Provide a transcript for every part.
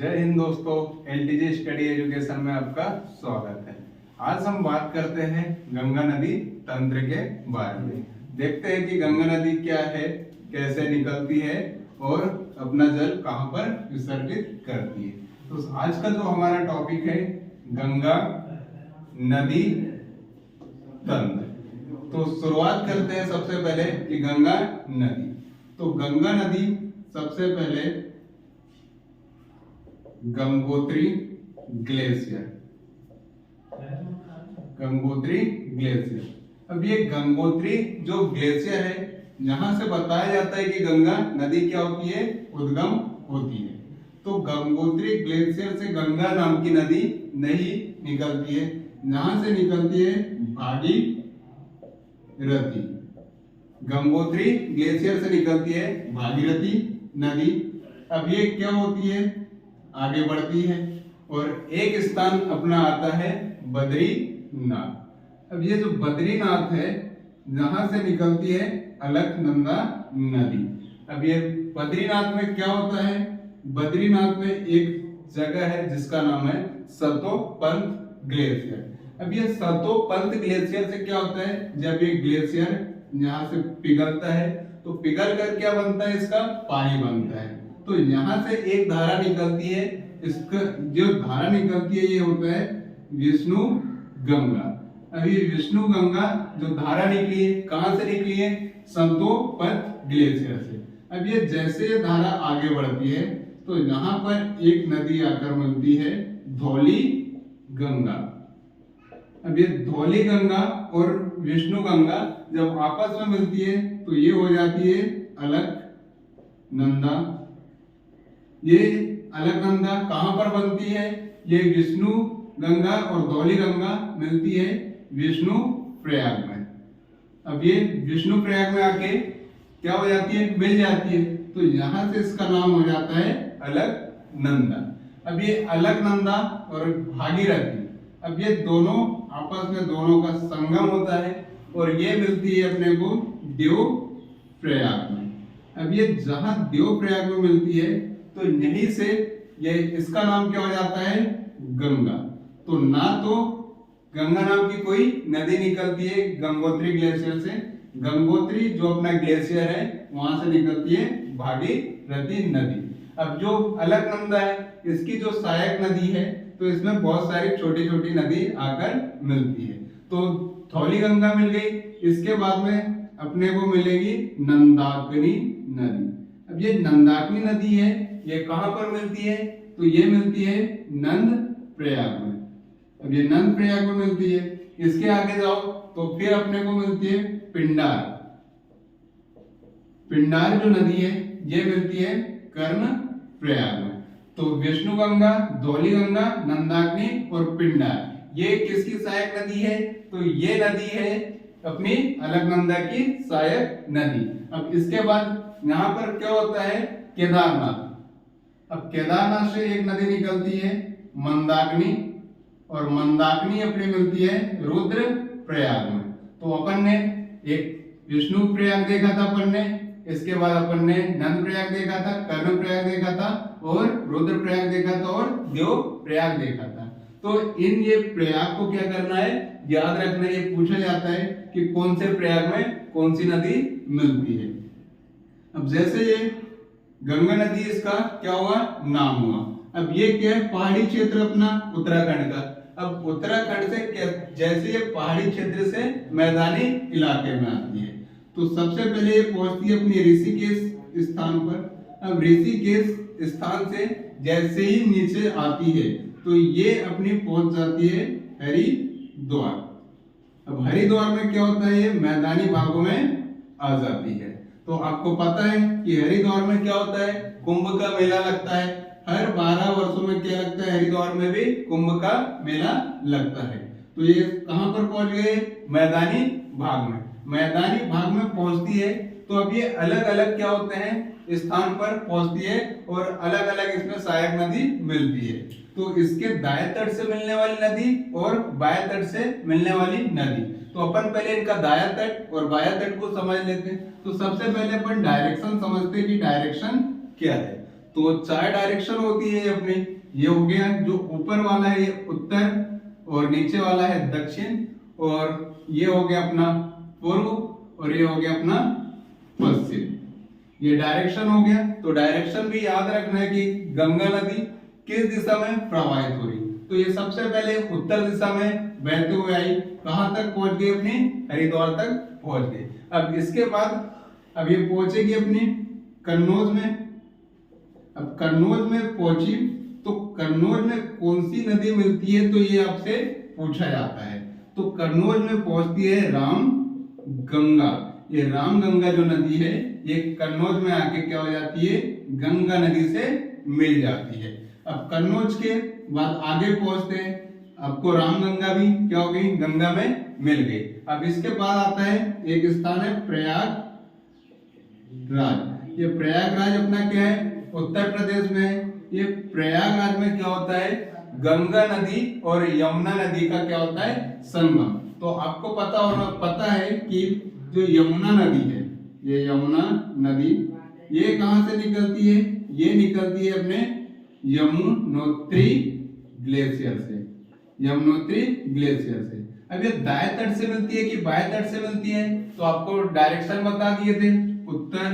जय हिंद दोस्तों, LTG study education में आपका स्वागत है। आज हम बात करते हैं गंगा नदी तंत्र के बारे में। देखते हैं कि गंगा नदी क्या है, कैसे निकलती है और अपना जल कहां पर विसर्जित करती है। तो आज का जो हमारा टॉपिक है गंगा नदी तंत्र। तो शुरुआत करते हैं सबसे पहले कि गंगा नदी। तो गंगा नदी सबसे पहले गंगोत्री ग्लेशियर, गंगोत्री ग्लेशियर। अब ये गंगोत्री जो ग्लेशियर है, यहां से बताया जाता है कि गंगा नदी क्या होती है, उद्गम होती है। तो गंगोत्री ग्लेशियर से गंगा नाम की नदी नहीं निकलती है, यहां से निकलती है भागीरथी। गंगोत्री ग्लेशियर से निकलती है भागीरथी नदी। अब ये क्या होती है, आगे बढ़ती है और एक स्थान अपना आता है बद्रीनाथ। अब ये जो बद्रीनाथ है, यहां से निकलती है अलकनंदा नदी। अब ये बद्रीनाथ में क्या होता है, बद्रीनाथ में एक जगह है जिसका नाम है सतोपंत ग्लेशियर। अब ये सतोपंत ग्लेशियर से क्या होता है, जब ये ग्लेशियर यहाँ से पिघलता है तो पिघल कर क्या बनता है, इसका पानी बनता है। तो यहाँ से एक धारा निकलती है, इसका जो धारा निकलती है ये होता है विष्णु गंगा। अभी विष्णु गंगा जो धारा निकली है, कहां से निकली है, सतोपंत ग्लेशियर से। अब ये जैसे ये धारा आगे बढ़ती है तो यहाँ पर एक नदी आकर मिलती है धौली गंगा। अब ये धौली गंगा और विष्णु गंगा जब आपस में मिलती है तो ये हो जाती है अलकनंदा। ये अलकनंदा कहां पर बनती है, ये विष्णु गंगा और धौली गंगा मिलती है विष्णु प्रयाग में। अब ये विष्णु प्रयाग में आके क्या हो जाती है, मिल जाती है, तो यहां से इसका नाम हो जाता है अलकनंदा। अब ये अलकनंदा और भागीरथी, अब ये दोनों आपस में दोनों का संगम होता है और ये मिलती है अपने को देव प्रयाग में। अब ये जहां देव प्रयाग में मिलती है तो यहीं से ये इसका नाम क्या हो जाता है, गंगा। तो ना तो गंगा नाम की कोई नदी निकलती है गंगोत्री ग्लेशियर से, गंगोत्री जो अपना ग्लेशियर है वहां से निकलती है भागीरथी नदी। अब जो अलकनंदा है, इसकी जो सहायक नदी है, तो इसमें बहुत सारी छोटी छोटी नदी आकर मिलती है। तो धौली गंगा मिल गई, इसके बाद में अपने को मिलेगी नंदाकिनी नदी। अब ये नंदाकिनी नदी है, ये कहां पर मिलती है, तो ये मिलती है नंद प्रयाग में। अब ये नंद प्रयाग में मिलती है। इसके आगे जाओ तो फिर अपने को मिलती है पिंडार। पिंडार जो नदी है ये मिलती है कर्ण प्रयाग में। तो विष्णु गंगा, धौली गंगा, नंदाकिनी और पिंडार, ये किसकी सहायक नदी है, तो ये नदी है अपनी अलकनंदा की सहायक नदी। अब इसके बाद यहाँ पर क्या होता है, केदारनाथ। अब केदारनाथ से एक नदी निकलती है मंदाकिनी, और मंदाकिनी अपनी मिलती है रुद्र प्रयाग में। तो अपन ने एक विष्णु प्रयाग देखा था अपन ने, इसके बाद अपन ने नंद प्रयाग देखा था, कर्ण प्रयाग देखा था और रुद्र प्रयाग देखा था और देव प्रयाग देखा था। तो इन ये प्रयाग को क्या करना है, याद रखना। ये पूछा जाता है कि कौन से प्रयाग में कौन सी नदी मिलती है। अब जैसे ये गंगा नदी, इसका क्या हुआ, नाम हुआ। अब ये क्या है, पहाड़ी क्षेत्र अपना उत्तराखंड का। अब उत्तराखंड से जैसे ये पहाड़ी क्षेत्र से मैदानी इलाके में आती है, तो सबसे पहले ये पहुंचती है अपनी ऋषिकेश स्थान पर। अब ऋषिकेश स्थान से जैसे ही नीचे आती है तो ये अपनी पहुंच जाती है हरिद्वार। अब हरिद्वार में क्या होता है, ये मैदानी भागों में आ जाती है। तो आपको पता है कि हरिद्वार में क्या होता है, कुंभ का मेला लगता है। हर 12 वर्षों में क्या लगता है, हरिद्वार में भी कुंभ का मेला लगता है। तो ये कहां पर पहुंच गए, मैदानी भाग में। मैदानी भाग में पहुंचती है तो अब ये अलग अलग क्या होते हैं, स्थान पर पहुंचती है और अलग अलग इसमें सहायक नदी मिलती है। तो इसके दाएं तट से मिलने वाली नदी और बाएं तट से मिलने वाली नदी। तो अपन पहले इनका दायां तट और बायां तट को समझ लेते हैं। तो सबसे पहले अपन डायरेक्शन समझते हैं कि डायरेक्शन क्या है। तो 4 डायरेक्शन होती है अपने। ये हो गया जो ऊपर वाला है ये उत्तर और नीचे वाला है दक्षिण, और ये हो गया अपना पूर्व और ये हो गया अपना पश्चिम। ये डायरेक्शन हो गया। तो डायरेक्शन भी याद रखना है कि गंगा नदी किस दिशा में प्रवाहित हो रही। तो ये सबसे पहले उत्तर दिशा में बहते हुए आई, कहां तक पहुंच गई अपनी, हरिद्वार तक पहुंच गई। अब इसके बाद अब ये पहुंचेगी अपनी कन्नौज में। अब कन्नौज में पहुंची तो कन्नौज में कौन सी नदी मिलती है, तो ये आपसे पूछा जाता है। तो कन्नौज में पहुंचती है राम गंगा। ये राम गंगा जो नदी है ये कन्नौज में आके क्या हो जाती है, गंगा नदी से मिल जाती है। अब कन्नौज के बाद आगे पहुंचते हैं, आपको राम गंगा भी क्या हो गई, गंगा में मिल गई। अब इसके बाद आता है एक स्थान है प्रयागराज। ये प्रयागराज अपना क्या है, उत्तर प्रदेश में है। ये प्रयागराज में क्या होता है, गंगा नदी और यमुना नदी का क्या होता है, संगम। तो आपको पता है कि जो यमुना नदी है, ये यमुना नदी ये कहां से निकलती है, ये निकलती है अपने यमुनोत्री ग्लेशियर से। यमुनोत्री ग्लेशियर से। अब ये दाएं तट से मिलती है कि बाएं तट से मिलती है, तो आपको डायरेक्शन बता दिए थे, उत्तर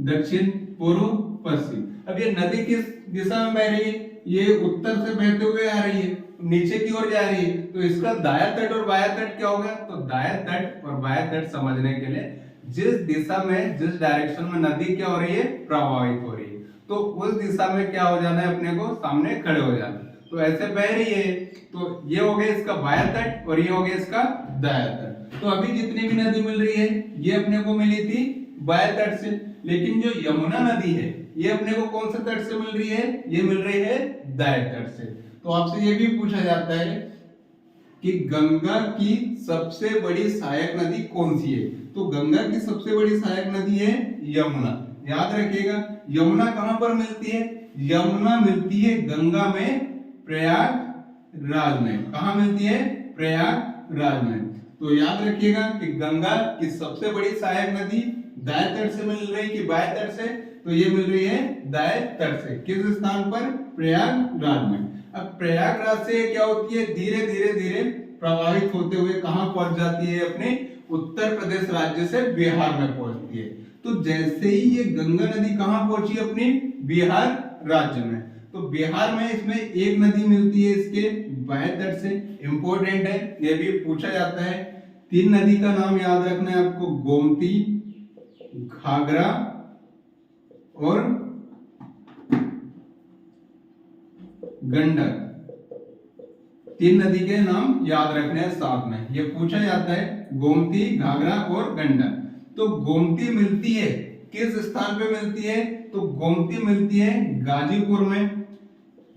दक्षिण पूर्व पश्चिम। अब ये नदी किस दिशा में बह रही है, ये उत्तर से बहते हुए आ रही है, नीचे की ओर जा रही है। तो इसका दायां तट और बायां तट क्या होगा, तो दायां तट और बायां तट समझने के लिए जिस दिशा में, जिस डायरेक्शन में नदी क्या हो रही है, प्रवाहित हो रही है, तो उस दिशा में क्या हो जाना है, अपने को सामने खड़े हो जाना। तो ऐसे बह रही है, तो ये हो गया इसका बायां तट और ये हो गया इसका दायां तट। तो अभी जितनी भी नदी मिल रही है ये अपने को मिली थी बाएं तट से, लेकिन जो यमुना नदी है ये अपने को कौन से तट से मिल रही है, ये मिल रही है दाएं तट से। तो आपसे ये भी पूछा जाता है कि गंगा की सबसे बड़ी सहायक नदी कौन सी है, तो गंगा की सबसे बड़ी सहायक नदी है यमुना। याद रखिएगा, यमुना कहां पर मिलती है, यमुना मिलती है गंगा में प्रयागराज में। कहां मिलती है, प्रयागराज में। तो याद रखिएगा कि गंगा की सबसे बड़ी सहायक नदी दाएं तट से मिल रही कि बाएं तट से, तो ये मिल रही है दाएं तट से। किस स्थान पर, प्रयागराज में। अब प्रयागराज से क्या होती है, धीरे धीरे धीरे प्रवाहित होते हुए कहां पहुंच जाती है, अपने उत्तर प्रदेश राज्य से बिहार में पहुंचती है। तो जैसे ही ये गंगा नदी कहां पहुंची, अपनी बिहार राज्य में, तो बिहार में इसमें एक नदी मिलती है इसके बाएं तट से। इंपॉर्टेंट है, ये भी पूछा जाता है। 3 नदी का नाम याद रखना है आपको, गोमती, घाघरा और गंडक। 3 नदी के नाम याद रखने हैं साथ में, ये पूछा जाता है, गोमती, घाघरा और गंडक। तो गोमती मिलती है किस स्थान पे मिलती है, तो गोमती मिलती है गाजीपुर में।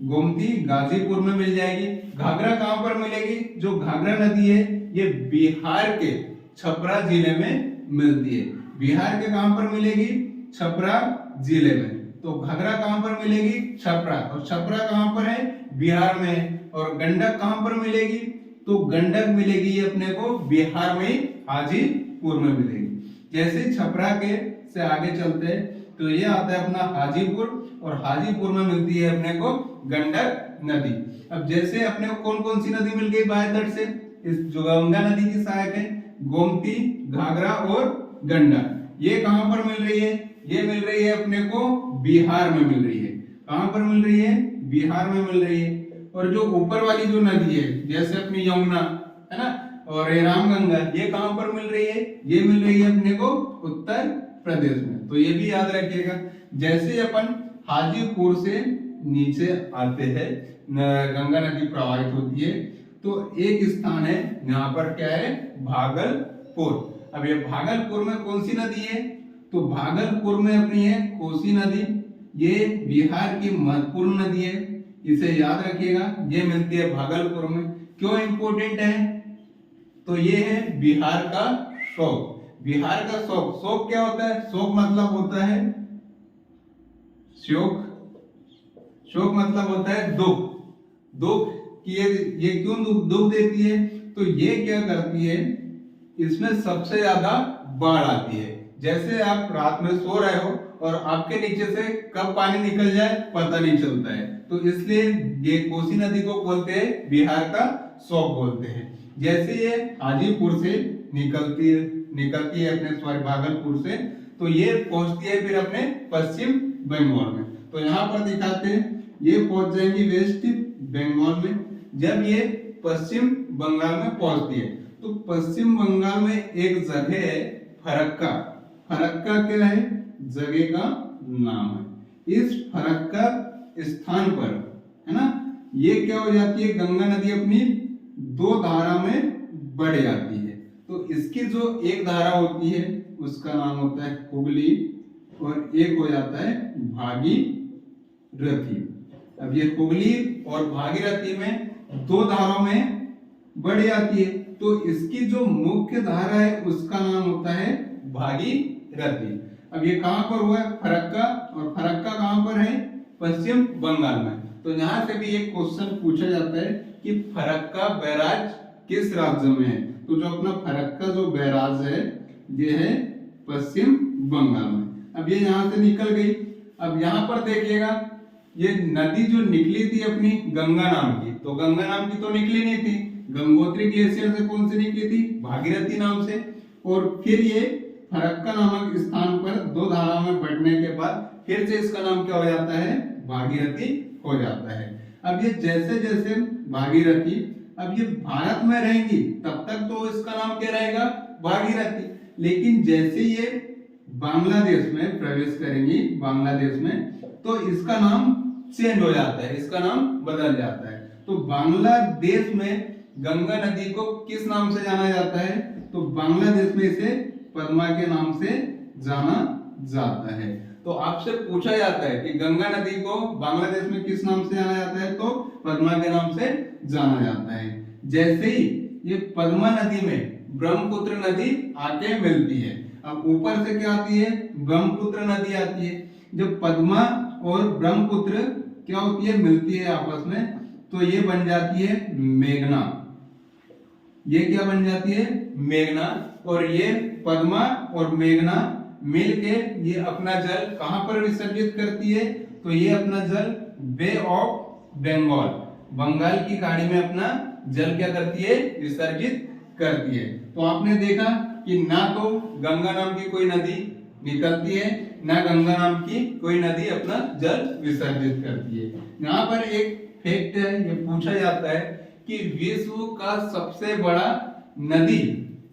गोमती गाजीपुर में मिल जाएगी। घाघरा कहां पर मिलेगी, जो घाघरा नदी है ये बिहार के छपरा जिले में मिलती है। बिहार के कहां पर मिलेगी, छपरा जिले में। तो घाघरा कहां पर मिलेगी, छपरा, और छपरा कहां पर है, बिहार में। और गंडक कहां पर मिलेगी, तो गंडक मिलेगी अपने को बिहार में, हाजीपुर में मिलेगी। जैसे छपरा के से आगे चलते हैं तो ये आता है अपना हाजीपुर, और हाजीपुर में मिलती है अपने को गंडक नदी। अब जैसे अपने को कौन कौन सी नदी मिल गई बाएं तट से, इस जो गंगा नदी की सहायक है, गोमती, घाघरा और गंडक। ये कहां पर मिल रही है, ये मिल रही है अपने को बिहार में मिल रही है। कहां पर मिल रही है, बिहार में मिल रही है। और जो ऊपर वाली जो नदी है, जैसे अपनी यमुना है ना, और ये रामगंगा, ये कहां पर मिल रही है, ये मिल रही है अपने को उत्तर प्रदेश में। तो ये भी याद रखिएगा। जैसे अपन हाजीपुर से नीचे आते हैं, गंगा नदी प्रवाहित होती है, तो एक स्थान है यहाँ पर, क्या है, भागलपुर। अब ये भागलपुर में कौन सी नदी है, तो भागलपुर में अपनी है कोसी नदी। ये बिहार की महत्वपूर्ण नदी है, इसे याद रखिएगा। ये मिलती है भागलपुर में। क्यों इंपॉर्टेंट है, तो ये है बिहार का शोक। बिहार का शोक, शोक क्या होता है, शोक मतलब होता है शोक, शोक मतलब होता है दुख। दुख कि ये क्यों दुख देती है, तो ये क्या करती है, इसमें सबसे ज्यादा बाढ़ आती है। जैसे आप रात में सो रहे हो और आपके नीचे से कब पानी निकल जाए पता नहीं चलता है। तो इसलिए ये कोसी नदी को बोलते हैं बिहार का शौक बोलते हैं। जैसे ये हाजीपुर से निकलती है अपने भागलपुर से, तो ये पहुंचती है फिर अपने पश्चिम बंगाल में। तो यहाँ पर दिखाते हैं ये पहुंच जाएंगी वेस्ट बंगाल में। जब ये पश्चिम बंगाल में पहुंचती है तो पश्चिम बंगाल में एक जगह है फरक्का। फरक्का क्या है? जगह का नाम है। इस फरक्का स्थान पर है ना, ये क्या हो जाती है, गंगा नदी अपनी दो धारा में बढ़ जाती है। तो इसकी जो एक धारा होती है उसका नाम होता है हुगली और एक हो जाता है भागीरथी। अब ये हुगली और भागीरथी में दो धाराओं में बढ़ जाती है, तो इसकी जो मुख्य धारा है उसका नाम होता है भागीरथी। अब ये कहां पर हुआ है? फरक्का। और फरक्का कहां पर है? पश्चिम बंगाल में। तो यहां से भी एक क्वेश्चन पूछा जाता है कि फरक्का बैराज किस राज्य में है? तो जो अपना फरक्का जो बैराज है ये है पश्चिम बंगाल में। अब ये यहां से निकल गई। अब यहां पर देखिएगा ये नदी जो निकली थी अपनी गंगा नाम की, तो गंगा नाम की तो निकली नहीं थी, गंगोत्री ग्लेशियर से कौन सी निकली थी? भागीरथी नाम से। और फिर ये फरक्का नामक स्थान पर दो धारा में बढ़ने के बाद फिर से इसका नाम क्या हो जाता है? भागीरथी हो जाता है। अब ये जैसे जैसे भागीरथी अब ये भारत में रहेंगी तब तक तो इसका नाम क्या रहेगा? भागीरथी। लेकिन जैसे ये बांग्लादेश में प्रवेश करेंगी, बांग्लादेश में, तो इसका नाम चेंज हो जाता है, इसका नाम बदल जाता है। तो बांग्लादेश में गंगा नदी को किस नाम से जाना जाता है? तो बांग्लादेश में इसे पद्मा के नाम से जाना जाता है। तो आपसे पूछा जाता है कि गंगा नदी को बांग्लादेश में किस नाम से जाना जाता है? तो पद्मा के नाम से जाना जाता है। जैसे ही ये पद्मा नदी में ब्रह्मपुत्र नदी आके मिलती है, अब ऊपर से क्या आती है? ब्रह्मपुत्र नदी आती है। जब पद्मा और ब्रह्मपुत्र क्या होती है? मिलती है आपस में, तो ये बन जाती है मेघना। ये क्या बन जाती है? मेघना। और ये पद्मा और मेघना मिलके ये अपना जल कहां पर विसर्जित करती है? तो ये अपना जल बे ऑफ बंगाल, बंगाल की खाड़ी में अपना जल क्या करती है? विसर्जित करती है। तो आपने देखा कि ना तो गंगा नाम की कोई नदी निकलती है, ना गंगा नाम की कोई नदी अपना जल विसर्जित करती है। यहाँ पर एक फैक्ट है, ये पूछा जाता है कि विश्व का सबसे बड़ा नदी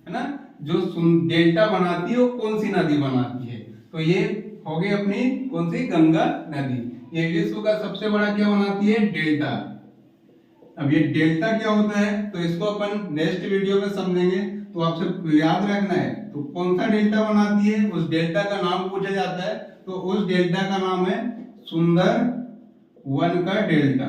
है ना जो डेल्टा बनाती है वो कौन सी नदी बनाती है? तो ये हो गई अपनी कौन सी? गंगा नदी। ये विश्व का सबसे बड़ा क्या बनाती है? डेल्टा। अब ये डेल्टा क्या होता है तो इसको अपन नेक्स्ट वीडियो में समझेंगे। तो आपसे याद रखना है तो कौन सा डेल्टा बनाती है, उस डेल्टा का नाम पूछा जाता है। तो उस डेल्टा का नाम है सुंदरवन का डेल्टा।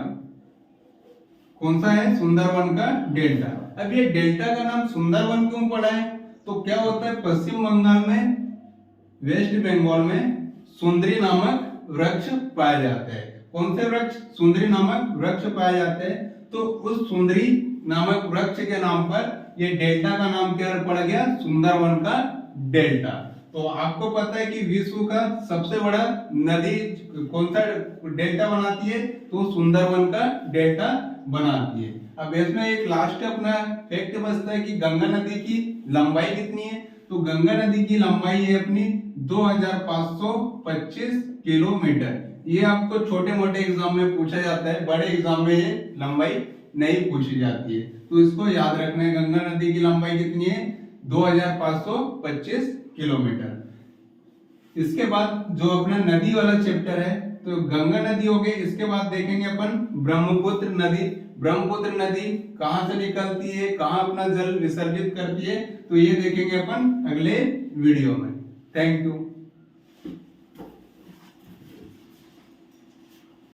कौन सा है? सुंदरवन का डेल्टा। अब ये डेल्टा का नाम सुंदरवन क्यों पड़ा है? तो क्या होता है पश्चिम बंगाल में, वेस्ट बंगाल में सुंदरी नामक वृक्ष पाया जाता है। कौन से वृक्ष? सुंदरी नामक वृक्ष पाया जाता है। तो उस सुंदरी नामक वृक्ष के नाम पर ये डेल्टा का नाम क्या पड़ गया? सुंदरवन का डेल्टा। तो आपको पता है कि विश्व का सबसे बड़ा नदी कौन सा डेल्टा बनाती है? तो सुंदरवन का डेल्टा बनाती है। अब इसमें एक लास्ट अपना फैक्ट बचता है कि गंगा नदी की लंबाई कितनी है? तो गंगा नदी की लंबाई है अपनी 2525 किलोमीटर। ये आपको छोटे मोटे एग्जाम में पूछा जाता है, बड़े एग्जाम में ये लंबाई नहीं पूछी जाती है। तो इसको याद रखना है, गंगा नदी की लंबाई कितनी है? 2525 किलोमीटर। इसके बाद जो अपना नदी वाला चैप्टर है तो गंगा नदी हो गई। इसके बाद देखेंगे अपन ब्रह्मपुत्र नदी। ब्रह्मपुत्र नदी कहां से निकलती है, कहां अपना जल विसर्जित करती है, तो ये देखेंगे अपन अगले वीडियो में। Thank you.